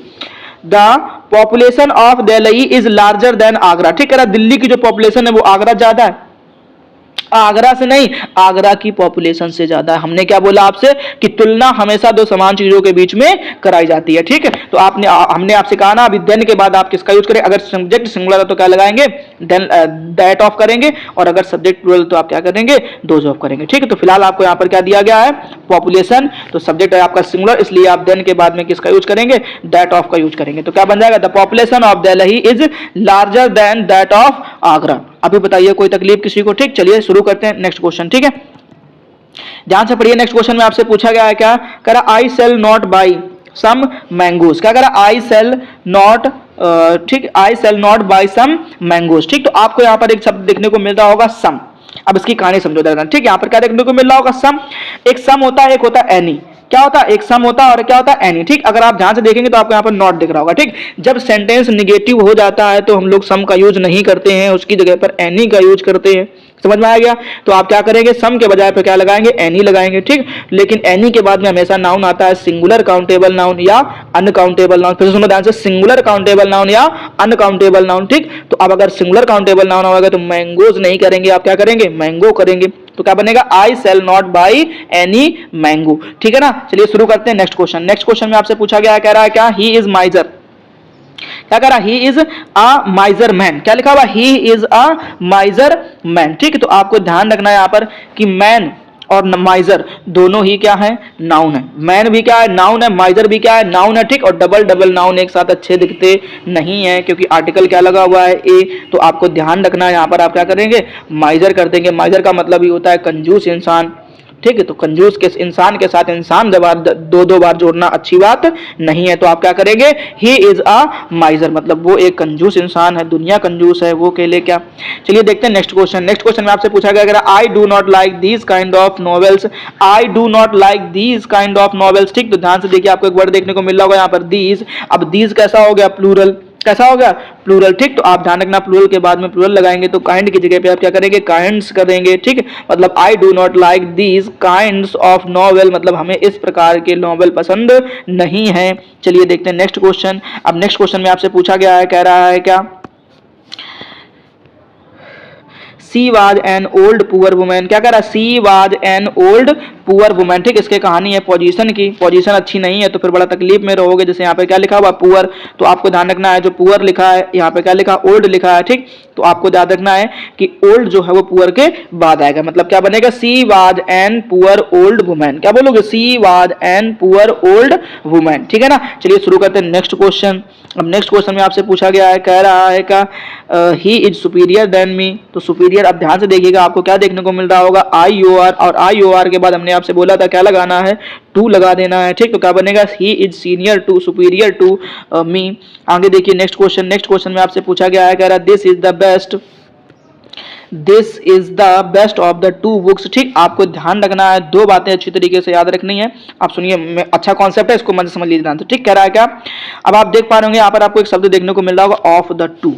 S1: the population of Delhi is larger than Agra, ठीक है। दिल्ली की जो पॉपुलेशन है वो आगरा ज्यादा है, आगरा से नहीं, आगरा की पॉपुलेशन से ज्यादा है। हमने क्या बोला आपसे कि तुलना हमेशा दो समान चीजों के बीच में कराई जाती है, ठीक है। तो हमने आपसे कहा ना अभी देन के बाद आप किसका यूज करें, अगर सब्जेक्ट सिंगुलर है तो क्या लगाएंगे, देन दैट ऑफ करेंगे, और अगर सब्जेक्ट प्लूरल तो आप क्या करेंगे, दोज ऑफ करेंगे, ठीक है। तो फिलहाल आपको यहाँ पर क्या दिया गया है, पॉपुलेशन, तो सब्जेक्ट है आपका सिंगुलर, इसलिए आप देन के बाद में किसका यूज करेंगे, दैट ऑफ का यूज करेंगे। तो क्या बन जाएगा, the population of Delhi is larger than that of Agra. अभी बताइए कोई तकलीफ किसी को, ठीक। चलिए शुरू करते हैं नेक्स्ट क्वेश्चन, ठीक है। ध्यान से पढ़िए, नेक्स्ट क्वेश्चन में आपसे पूछा गया है क्या, कह रहा I shall not buy some mangoes, क्या कह रहा आई सेल नॉट, ठीक, I shall not buy some mangoes, ठीक। तो आपको यहाँ पर एक शब्द देखने को मिल रहा होगा सम। अब इसकी कहानी समझो जरा, ठीक। यहाँ पर क्या देखने को मिल रहा होगा, सम, एक सम होता है, एक होता है एनी, क्या होता है, एक सम होता है और क्या होता है, एनी, ठीक। अगर आप ध्यान से देखेंगे तो आपको यहाँ पर नॉट दिख रहा होगा, ठीक। जब सेंटेंस निगेटिव हो जाता है तो हम लोग सम का यूज नहीं करते हैं, उसकी जगह पर एनी का यूज करते हैं, समझ में आ गया। तो आप क्या करेंगे, सम के बजाय पे क्या लगाएंगे, एनी लगाएंगे, ठीक। लेकिन एनी के बाद में हमेशा नाउन आता है, सिंगुलर काउंटेबल नाउन या अनकाउंटेबल नाउन। फिर सुनो ध्यान से, सिंगुलर काउंटेबल नाउन या अनकाउंटेबल नाउन, ठीक। तो अब अगर सिंगुलर काउंटेबल नाउन होगा तो मैंगोज नहीं करेंगे, आप क्या करेंगे, मैंगो करेंगे। तो क्या बनेगा, I shall not buy any mango, ठीक है ना। चलिए शुरू करते हैं नेक्स्ट क्वेश्चन। नेक्स्ट क्वेश्चन में आपसे पूछा गया, कह रहा है क्या, ही इज माइजर, क्या कह रहा, ही इज अ माइजर मैन, क्या लिखा हुआ, ही इज अ माइजर मैन, ठीक है। तो आपको ध्यान रखना है यहाँ पर कि मैन और माइजर दोनों ही क्या है, नाउन है। मैन भी क्या है, नाउन है, माइजर भी क्या है, नाउन है, ठीक। और डबल डबल नाउन एक साथ अच्छे दिखते नहीं है, क्योंकि आर्टिकल क्या लगा हुआ है, ए। तो आपको ध्यान रखना है यहाँ पर आप क्या करेंगे, माइजर कर देंगे। माइजर का मतलब ही होता है कंजूस इंसान, ठीक है। तो कंजूस के इंसान के साथ इंसान दो बार जोड़ना अच्छी बात नहीं है। तो आप क्या करेंगे, ही इज अ माइजर, मतलब वो एक कंजूस इंसान है, दुनिया कंजूस है, वो के लिए क्या। चलिए देखते हैं नेक्स्ट क्वेश्चन। नेक्स्ट क्वेश्चन में आपसे पूछा गया, I do not like these kind of novels, I do not like these kind of novels, ठीक। तो ध्यान से देखिए, आपको एक वर्ड देखने को मिल रहा होगा यहाँ पर, दीज। अब दीज कैसा हो गया, प्लूरल, कैसा हो गया, प्लूरल, ठीक। तो आप ध्यान रखना, प्लूरल के बाद में प्लूरल लगाएंगे तो काइंड की जगह पे आप क्या करेंगे, काइंड्स करेंगे, ठीक। मतलब I do not like these kinds of novel, मतलब हमें इस प्रकार के नॉवेल पसंद नहीं है। चलिए देखते हैं नेक्स्ट क्वेश्चन। अब नेक्स्ट क्वेश्चन में आपसे पूछा गया है, कह रहा है क्या, she was an old poor women, क्या कह रहा है, she was an old poor women, ठीक, इसके कहानी है पोजीशन की, पोजीशन अच्छी नहीं है तो फिर बड़ा तकलीफ में रहोगे। जैसे यहाँ पे क्या लिखा हुआ पुअर, तो आपको ध्यान रखना है जो पुअर लिखा है यहाँ पे क्या लिखा ओल्ड लिखा है, ठीक, तो आपको ध्यान रखना है कि ओल्ड जो है वो पुअर के बाद आएगा, मतलब क्या बनेगा she was an poor old women, क्या बोलोगे she was an poor old women, ठीक है ना। चलिए शुरू करते हैं नेक्स्ट क्वेश्चन। अब नेक्स्ट क्वेश्चन में आपसे पूछा गया है, कह रहा है का he is superior than me, तो सुपीरियर अब ध्यान से देखिएगा आपको क्या देखने को मिल रहा होगा आई ओ आर, और आई ओ आर के बाद हमने आपसे बोला था क्या लगाना है टू लगा देना है, ठीक, तो क्या बनेगा he is senior to superior to me. आगे देखिए नेक्स्ट क्वेश्चन, नेक्स्ट क्वेश्चन में आपसे पूछा गया है, कह रहा है this is the best, this is the best of the two books, ठीक, आपको ध्यान रखना है, दो बातें अच्छी तरीके से याद रखनी है। आप सुनिए, अच्छा कॉन्सेप्ट है, इसको मन से समझ लीजिए ध्यान से, ठीक, कह रहा है क्या, अब आप देख पा रहे होंगे यहाँ पर आपको एक शब्द देखने को मिल रहा होगा ऑफ द टू,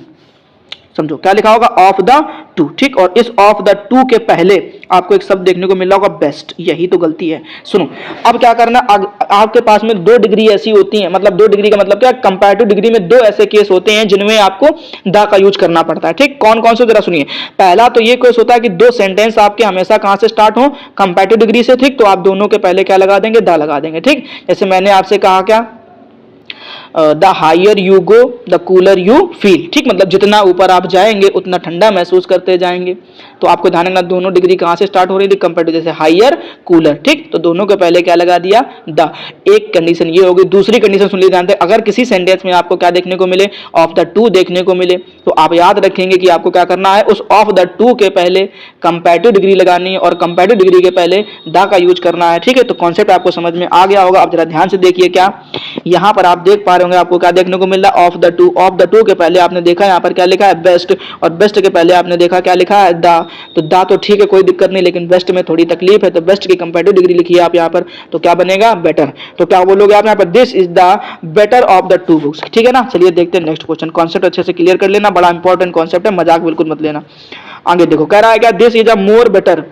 S1: समझो क्या लिखा होगा ऑफ द टू, ठीक, और इस ऑफ द टू के पहले आपको एक शब्द देखने को मिल रहा होगा बेस्ट, यही तो गलती है। सुनो अब क्या करना, आपके पास में 2 डिग्री ऐसी होती हैं, मतलब 2 डिग्री का मतलब क्या, कंपैरेटिव डिग्री में 2 ऐसे केस होते हैं जिनमें आपको द का यूज करना पड़ता है, ठीक, कौन कौन से जरा सुनिए। पहला तो ये केस होता है कि 2 सेंटेंस आपके हमेशा कहां से स्टार्ट हो, कंपैरेटिव डिग्री से, ठीक, तो आप दोनों के पहले क्या लगा देंगे द लगा देंगे, ठीक, जैसे मैंने आपसे कहा क्या the higher you go the cooler you feel, ठीक, मतलब जितना ऊपर आप जाएंगे उतना ठंडा महसूस करते जाएंगे। तो आपको ध्यान रखना दोनों डिग्री कहां से स्टार्ट हो रही थी, कंपेरेटिव, जैसे हायर कूलर, ठीक, तो दोनों के पहले क्या लगा दिया द। एक कंडीशन ये होगी, दूसरी कंडीशन सुन लीजिए ध्यान से, अगर किसी सेंटेंस में आपको क्या देखने को मिले ऑफ द टू देखने को मिले, तो आप याद रखेंगे कि आपको क्या करना है, उस ऑफ द टू के पहले कंपेरेटिव डिग्री लगानी है और कंपेरेटिव डिग्री के पहले द का यूज करना है, ठीक है। तो कॉन्सेप्ट आपको समझ में आ गया होगा। अब जरा ध्यान से देखिए, क्या यहां पर आप देख पा रहे होंगे आपको क्या देखने को मिल रहा है of the two, of the two के पहले आपने देखा यहाँ पर क्या लिखा है बेस्ट, और बेस्ट के पहले आपने देखा क्या लिखा है द, तो द तो ठीक है कोई दिक्कत नहीं, लेकिन बेस्ट में थोड़ी तकलीफ है, तो बेस्ट की कंपैरेटिव डिग्री लिखिए आप यहाँ पर, तो क्या बनेगा बेटर, तो क्या बोलोगे आप यहाँ पर this is the better of the two books, ठीक है ना। चलिए देखते हैं नेक्स्ट क्वेश्चन, कॉन्सेप्ट अच्छे से क्लियर कर लेना, बड़ा इंपॉर्टेंट कॉन्सेप्ट है, मजाक बिल्कुल मत लेना। आगे देखो कह रहा है क्या this is a more better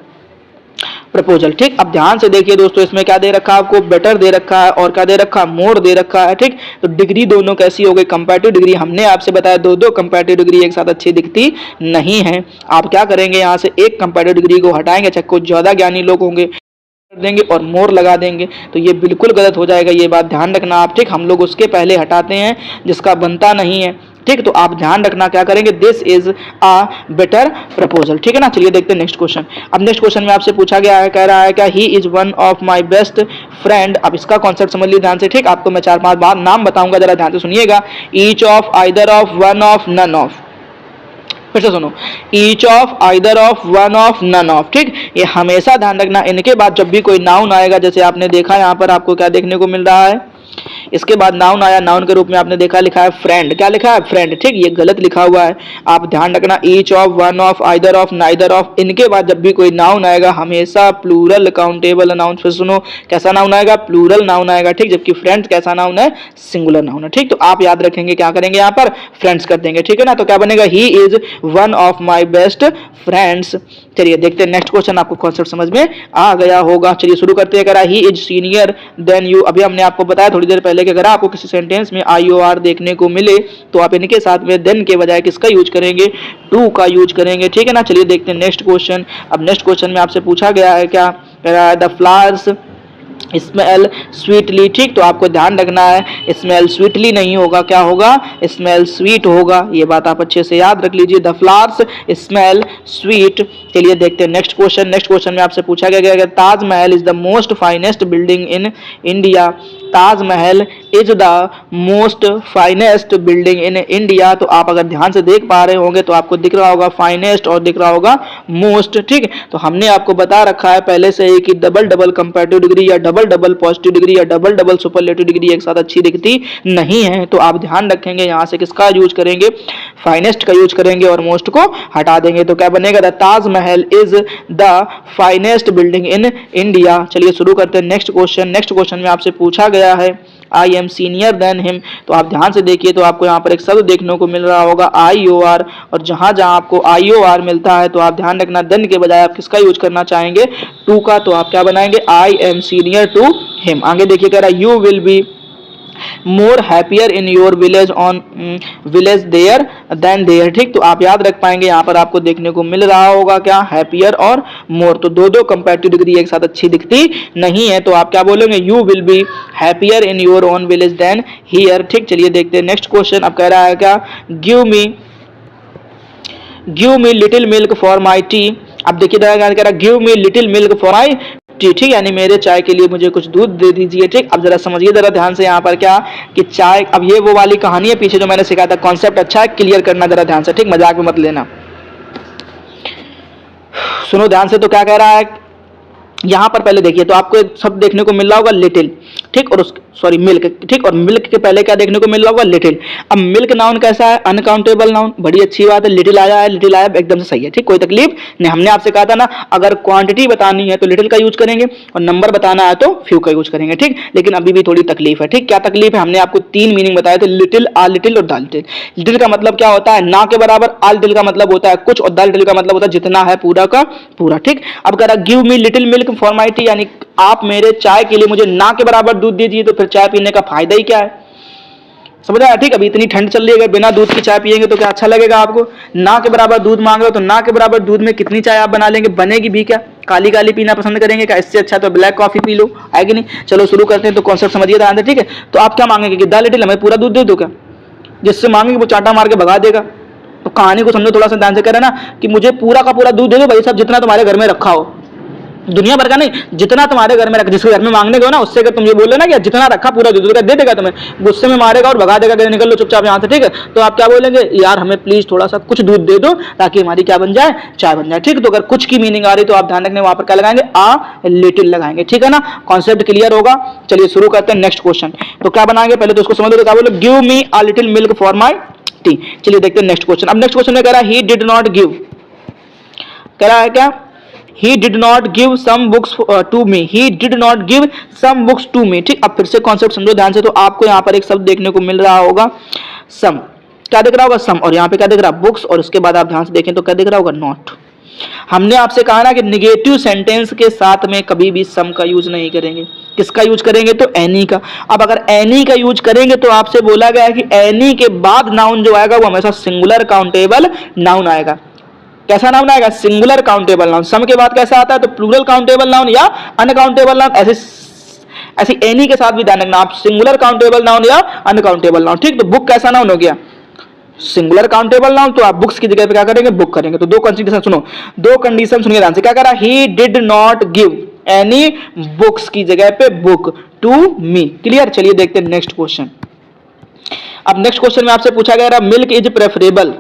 S1: proposal, ठीक, अब ध्यान से देखिए दोस्तों, इसमें क्या दे रखा है आपको बेटर दे रखा है और क्या दे रखा है मोर दे रखा है, ठीक, तो डिग्री दोनों कैसी हो गई कंपैरेटिव डिग्री, हमने आपसे बताया दो कंपैरेटिव डिग्री एक साथ अच्छी दिखती नहीं है। आप क्या करेंगे यहाँ से एक कंपैरेटिव डिग्री को हटाएंगे, चाहे कुछ ज्यादा ज्ञानी लोग होंगे देंगे और मोर लगा देंगे, तो ये बिल्कुल गलत हो जाएगा, ये बात ध्यान रखना आप, ठीक, हम लोग उसके पहले हटाते हैं जिसका बनता नहीं है, ठीक, तो आप ध्यान रखना क्या करेंगे this is a better proposal, ठीक है ना। चलिए देखते हैं नेक्स्ट क्वेश्चन। अब नेक्स्ट क्वेश्चन में आपसे पूछा गया है, कह रहा है क्या he is one of my best friend, अब इसका कॉन्सेप्ट समझ लीजिए ध्यान से, ठीक, आपको मैं 4-5 बार नाम बताऊंगा, जरा ध्यान से सुनिएगा, each of, either of, one of, none of, फिर से सुनो, each of, either of, one of, none of, ठीक, ये हमेशा ध्यान रखना, इनके बाद जब भी कोई नाउन आएगा, जैसे आपने देखा यहाँ पर आपको क्या देखने को मिल रहा है, इसके बाद नाउन आया, नाउन के रूप में आपने देखा लिखा है फ्रेंड, क्या लिखा है फ्रेंड, ठीक, ये गलत लिखा हुआ है, आप ध्यान रखना each of, one of, either of, neither of, इनके बाद जब भी कोई नाउन आएगा हमेशा प्लूरल काउंटेबल नाउन, फिर सुनो कैसा नाउन आएगा प्लूरल नाउन आएगा, ठीक, जबकि फ्रेंड्स कैसा नाउन है सिंगुलर नाउन है, ठीक, तो आप याद रखेंगे क्या करेंगे यहाँ पर फ्रेंड्स कर देंगे, ठीक है ना। तो क्या बनेगा he is one of my best friends. चलिए देखते हैं नेक्स्ट क्वेश्चन, आपको कॉन्सेप्ट समझ में आ गया होगा। चलिए शुरू करते हैं, करा ही इज सीनियर देन यू, अभी हमने आपको बताया थोड़ी देर पहले कि अगर आपको किसी सेंटेंस में आई ओ आर देखने को मिले तो आप इनके साथ में देन के बजाय किसका यूज करेंगे टू का यूज करेंगे, ठीक है ना। चलिए देखते हैं नेक्स्ट क्वेश्चन। अब नेक्स्ट क्वेश्चन में आपसे पूछा गया है क्या, कह रहा है द फ्लावर्स स्मेल स्वीटली, ठीक, तो आपको ध्यान रखना है स्मेल स्वीटली नहीं होगा, क्या होगा स्मेल स्वीट होगा, ये बात आप अच्छे से याद रख लीजिए, द फ्लावर्स स्मेल स्वीट। चलिए देखते हैं नेक्स्ट क्वेश्चन। नेक्स्ट क्वेश्चन में आपसे पूछा गया कि Taj Mahal is the most finest building in India, Taj Mahal is the most finest building in India, तो आप अगर ध्यान से देख पा रहे होंगे तो आपको दिख रहा होगा फाइनेस्ट और दिख रहा होगा मोस्ट, ठीक, तो हमने आपको बता रखा है पहले से ही कि डबल डबल कंपैरेटिव डिग्री या डबल डबल पॉजिटिव डिग्री या डबल डबल सुपरलेटिव डिग्री एक साथ अच्छी दिखती नहीं है, तो आप ध्यान रखेंगे यहाँ से किसका यूज करेंगे फाइनेस्ट का यूज करेंगे और मोस्ट को हटा देंगे, तो क्या बनेगा the Taj Mahal is the finest building in India. चलिए शुरू करते हैं नेक्स्ट क्वेश्चन। नेक्स्ट क्वेश्चन में आपसे पूछा गया है आई एम सीनियर देन हिम, तो आप ध्यान से देखिए तो आपको यहाँ पर एक शब्द देखने को मिल रहा होगा आई ओ आर, और जहां जहां आपको आई ओ आर मिलता है तो आप ध्यान रखना देन के बजाय आप किसका यूज करना चाहेंगे टू का, तो आप क्या बनाएंगे I am senior to him. आगे देखिए कह रहा है you will be more happier in your village on village there than there. ठीक, तो आप याद रख पाएंगे यहाँ पर आपको देखने को मिल रहा होगा क्या, हैप्पियर और मोर। तो दो दो कंपैरेटिव डिग्री एक साथ अच्छी दिखती नहीं है, तो आप क्या बोलेंगे, you will be happier in your own village than here. ठीक, चलिए देखते हैं नेक्स्ट क्वेश्चन। अब कह रहा है क्या, give me little milk for my T. अब देखिए कह रहा है give me little milk for my T. ठीक, यानी मेरे चाय के लिए मुझे कुछ दूध दे दीजिए। ठीक, अब जरा समझिए जरा ध्यान से यहाँ पर क्या कि चाय, अब ये वो वाली कहानी है पीछे जो मैंने सिखाया था, कॉन्सेप्ट अच्छा है, क्लियर करना जरा ध्यान से। ठीक, मजाक में मत लेना, सुनो ध्यान से। तो क्या कह रहा है यहाँ पर, पहले देखिए तो आपको एक शब्द देखने को मिल रहा होगा लिटिल। ठीक, और उस सॉरी मिल्क। ठीक, और मिल्क के पहले क्या देखने को मिल रहा होगा, लिटिल। अब मिल्क नाउन कैसा है, अनकाउंटेबल नाउन, बड़ी अच्छी बात है। लिटिल आया है, लिटिल आया एकदम से सही है। ठीक, कोई तकलीफ नहीं। हमने आपसे कहा था ना, अगर क्वांटिटी बतानी है तो लिटिल का यूज करेंगे और नंबर बताना है तो फ्यू का यूज करेंगे। ठीक, लेकिन अभी भी थोड़ी तकलीफ है। ठीक, क्या तकलीफ है, हमने आपको 3 मीनिंग बताए थे, लिटिल, आ लिटिल और दा लिटिल। लिटिल का मतलब क्या होता है, ना के बराबर, आ लिटिल का मतलब होता है कुछ, और दा लिटिल का मतलब होता है जितना है पूरा का पूरा। ठीक, अब कह रहा give me little milk for my T, यानी आप मेरे चाय के लिए मुझे ना के बराबर दूध दीजिए, तो फिर चाय पीने का फायदा ही क्या है, समझ आया। ठीक, अभी इतनी ठंड चल रही है, अगर बिना दूध की चाय पिएंगे तो क्या अच्छा लगेगा आपको, ना के बराबर दूध मांग रहे हो तो ना के बराबर दूध में कितनी चाय आप बना लेंगे, बनेगी भी क्या, काली काली पीना पसंद करेंगे क्या, इससे अच्छा तो ब्लैक कॉफी पी लो, है कि नहीं। चलो शुरू करते हैं, तो कॉन्सेप्ट समझिए ध्यान से। ठीक है, तो आप क्या मांगेंगे कि दा लिटिल, हमें पूरा दूध दे दो क्या, जिससे मांगेंगे वो चाटा मार के भगा देगा। तो कहानी को समझो थोड़ा सा ध्यान से, करें ना कि मुझे पूरा का पूरा दूध दे दो भाई साहब, जितना तुम्हारे घर में रखा हो, दुनिया भर का नहीं, जितना तुम्हारे घर में रखा, जिसके घर में मांगने गए ना उससे अगर तुम ये बोल ना कि जितना रखा पूरा दे देगा, तुम्हें गुस्से में मारेगा और भगा देगा कि निकल लो चुपचाप यहाँ से। ठीक है, तो आप क्या बोलेंगे, यार हमें प्लीज थोड़ा सा कुछ दूध दे दो ताकि हमारी क्या बन जाए, चाय बन जाए। ठीक, तो अगर कुछ की मीनिंग आ रही तो आप ध्यान रखने वहां पर क्या लगाएंगे, आ लिटिल लगाएंगे। ठीक है ना, कॉन्सेप्ट क्लियर होगा। चलिए शुरू करते हैं नेक्स्ट क्वेश्चन। तो क्या बनाएंगे, पहले तो उसको समझ लो, तो क्या बोलो, give me a little milk for my T. चलिए देखते हैं नेक्स्ट क्वेश्चन। अब नेक्स्ट क्वेश्चन में कह रहा है ही डिड नॉट गिव, कह रहा है क्या, He did not give some books to me. He did not give some books to me. ठीक, अब फिर से कॉन्सेप्ट समझो ध्यान से। तो आपको यहाँ पर एक शब्द देखने को मिल रहा होगा सम, क्या दिख रहा होगा, सम, और यहाँ पे क्या दिख रहा है, बुक्स, और उसके बाद आप ध्यान से देखें तो क्या दिख रहा होगा, नॉट। हमने आपसे कहा ना कि निगेटिव सेंटेंस के साथ में कभी भी सम का यूज नहीं करेंगे, किसका यूज करेंगे, तो एनी का। अब अगर एनी का यूज करेंगे तो आपसे बोला गया है कि एनी के बाद नाउन जो आएगा वो हमेशा सिंगुलर काउंटेबल नाउन आएगा। कैसा नाउन आएगा, सिंगुलर काउंटेबल नाउन। सम के बाद कैसा आता है, तो प्लूरल काउंटेबल नाउन या अनकाउंटेबल नाउन। ऐसे एनी के साथ भी ध्यान रखना आप, सिंगुलर काउंटेबल नाउन या अनकाउंटेबल नाउन। ठीक, तो बुक कैसा नाउन हो गया, सिंगुलर काउंटेबल नाउन, तो आप बुक्स की जगह पे क्या करेंगे, बुक करेंगे। तो दो कंडीशन सुनो, दो कंडीशन सुनिए ध्यान से। क्या करा, he did not give any books की जगह पे बुक टू मी। क्लियर, चलिए देखते हैं नेक्स्ट क्वेश्चन। अब नेक्स्ट क्वेश्चन में आपसे पूछा गया milk is preferable,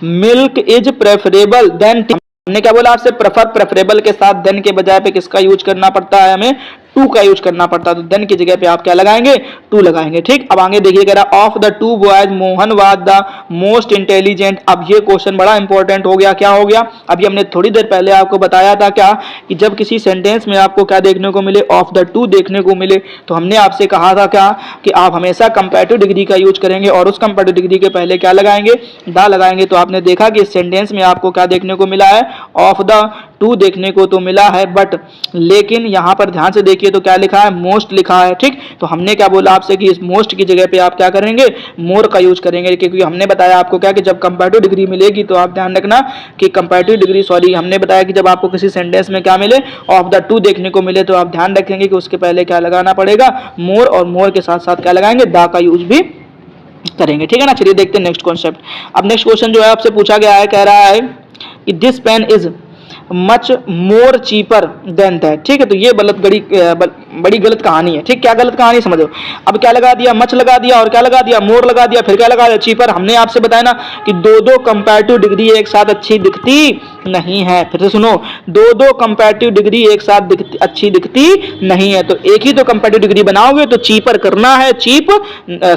S1: milk is preferable than, हमने क्या बोला आपसे, प्रेफरेबल के साथ देन के बजाय पे किसका यूज करना पड़ता है, हमें टू का यूज करना पड़ता है। तो देन की जगह पे आप क्या लगाएंगे, टू लगाएंगे। ठीक, अब आगे देखिए कह रहा of the two boys Mohan was the most intelligent. अब ये क्वेश्चन बड़ा इंपॉर्टेंट हो गया। क्या हो गया, अभी हमने थोड़ी देर पहले आपको बताया था क्या कि जब किसी सेंटेंस में आपको क्या देखने को मिले, ऑफ द टू देखने को मिले, तो हमने आपसे कहा था क्या कि आप हमेशा कंपैरेटिव डिग्री का यूज करेंगे और उस कंपैरेटिव डिग्री के पहले क्या लगाएंगे, द लगाएंगे। तो आपने देखा कि इस सेंटेंस में आपको क्या देखने को मिला है, ऑफ द टू देखने को तो मिला है, बट लेकिन यहां पर ध्यान से देखिए तो क्या लिखा है, मोस्ट लिखा है। ठीक, तो हमने क्या बोला आपसे कि इस मोस्ट की जगह पे आप क्या करेंगे, मोर का यूज करेंगे, क्योंकि हमने बताया आपको क्या कि जब कंपैरेटिव डिग्री मिलेगी तो आप ध्यान रखना कि कंपैरेटिव डिग्री, सॉरी हमने बताया कि जब आपको किसी सेंटेंस में क्या मिले, ऑफ द टू देखने को मिले, तो आप ध्यान रखेंगे कि उसके पहले क्या लगाना पड़ेगा, मोर, और मोर के साथ साथ क्या लगाएंगे, दा का यूज भी करेंगे। ठीक है ना, चलिए देखते हैं नेक्स्ट कॉन्सेप्ट। अब नेक्स्ट क्वेश्चन जो है आपसे पूछा गया है, कह रहा है कि this pen is much more cheaper than that. ठीक है, तो ये बड़ी गलत कहानी है। ठीक, क्या गलत कहानी समझो। अब क्या लगा दिया, मच लगा दिया, और क्या लगा दिया, मोर लगा दिया, फिर क्या लगा दिया, चीपर। हमने आपसे बताया ना कि दो दो कंपैरेटिव डिग्री एक साथ अच्छी दिखती नहीं है। फिर से सुनो, दो दो कंपैरेटिव डिग्री एक साथ अच्छी दिखती नहीं है। तो एक ही तो कंपैरेटिव डिग्री बनाओगे तो चीपर करना है, चीप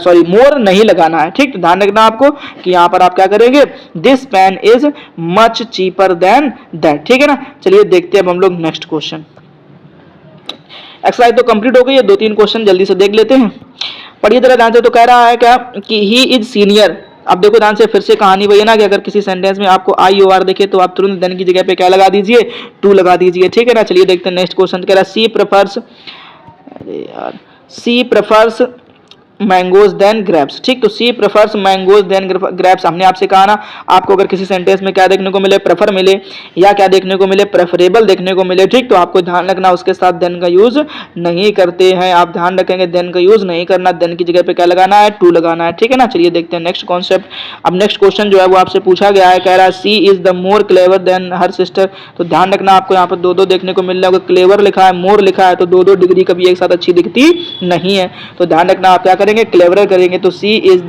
S1: सॉरी मोर नहीं लगाना है। ठीक, तो ध्यान रखना आपको कि यहाँ पर आप क्या करेंगे, this pen is much cheaper than that. ठीक है ना, चलिए देखते हैं अब हम लोग नेक्स्ट क्वेश्चन। एक्सरसाइज तो कंप्लीट हो गई है, 2-3 क्वेश्चन जल्दी से देख लेते हैं। पढ़िए जरा ध्यान से। तो कह रहा है क्या कि ही इज सीनियर। अब देखो ध्यान से, फिर से कहानी वही है ना कि अगर किसी सेंटेंस में आपको आई ओ आर दिखे तो आप तुरंत देन की जगह पे क्या लगा दीजिए, टू लगा दीजिए। ठीक है ना, चलिए देखते हैं नेक्स्ट क्वेश्चन। कह रहा है सी प्रेफर्स मैंगोज देन ग्रेप्स, ठीक। तो सी प्रेफर्स मैंगोज देन ग्रेप्स, हमने आपसे कहा ना, आपको अगर किसी सेंटेंस में क्या देखने को मिले, प्रेफर मिले या क्या देखने को मिले, प्रेफरेबल देखने को मिले, ठीक, तो आपको ध्यान रखना उसके साथ देन का यूज नहीं करते हैं। आप ध्यान रखेंगे देन का यूज नहीं करना, देन की जगह पे क्या लगाना है, टू लगाना है, ठीक है ना। चलिए देखते हैं नेक्स्ट कॉन्सेप्ट। अब नेक्स्ट क्वेश्चन जो है वो आपसे पूछा गया है, कह रहा है she is the more clever than her sister. तो ध्यान रखना आपको यहाँ पर दो दो देखने को मिल रहा होगा, क्लेवर लिखा है, मोर लिखा है, तो दो दो डिग्री कभी एक साथ अच्छी दिखती नहीं है। तो ध्यान रखना आप क्या करेंगे, क्लेवर करेंगे। तो सी इज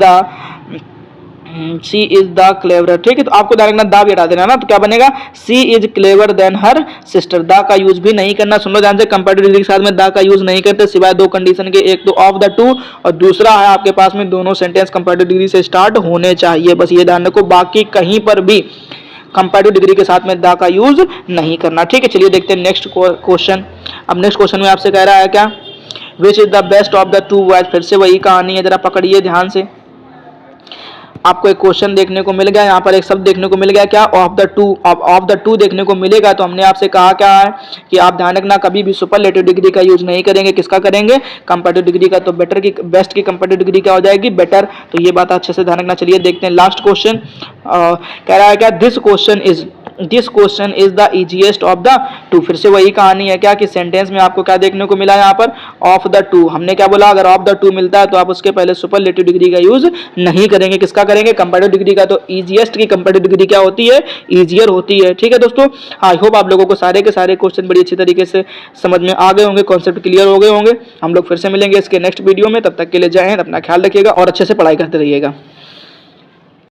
S1: द क्लेवर, ठीक है। तो आपको ध्यान रखना दा भी हटा देना ना, तो क्या बनेगा, she is clever than her sister. The का यूज भी नहीं करना, सुन लो ध्यान से, कंपैरेटिव डिग्री के साथ में दा का यूज नहीं करते सिवाय दो कंडीशन के, एक तो ऑफ द टू और दूसरा है आपके पास में दोनों सेंटेंस कंपैरेटिव डिग्री से स्टार्ट होने चाहिए, बस ये ध्यान रखो। बाकी कहीं पर भी कंपैरेटिव डिग्री के साथ में दा का यूज नहीं करना, ठीक है। चलिए देखते हैं नेक्स्ट क्वेश्चन। अब नेक्स्ट क्वेश्चन में आपसे कह रहा है क्या, which is the best of the two words. फिर से वही कहानी है, जरा पकड़िए ध्यान से। आपको एक क्वेश्चन देखने को मिल गया, यहाँ पर एक शब्द देखने को मिल गया, क्या, ऑफ द टू। अब ऑफ द टू देखने को मिलेगा तो हमने आपसे कहा क्या है कि आप ध्यान रखना कभी भी सुपरलेटिव डिग्री का यूज नहीं करेंगे, किसका करेंगे, कंपैरेटिव डिग्री का। तो बेटर की, बेस्ट की कंपैरेटिव डिग्री क्या हो जाएगी, बेटर। तो ये बात अच्छे से ध्यान रखना। चलिए देखते हैं लास्ट क्वेश्चन। कह रहा है क्या, this question is the easiest of the two. फिर से वही कहानी है क्या कि सेंटेंस में आपको क्या देखने को मिला है यहाँ पर, ऑफ द टू। हमने क्या बोला, अगर ऑफ द टू मिलता है तो आप उसके पहले सुपरलेटिव डिग्री का यूज नहीं करेंगे, किसका करेंगे, कंपैरेटिव डिग्री का। तो इजीएस्ट की कंपैरेटिव डिग्री क्या होती है, इजियर होती है, ठीक है दोस्तों। आई होप आप लोगों को सारे के सारे क्वेश्चन बड़ी अच्छी तरीके से समझ में आ गए होंगे, कॉन्सेप्ट क्लियर हो गए होंगे। हम लोग फिर से मिलेंगे इसके नेक्स्ट वीडियो में, तब तक के लिए जय हिंद, अपना ख्याल रखिएगा और अच्छे से पढ़ाई करते रहिएगा।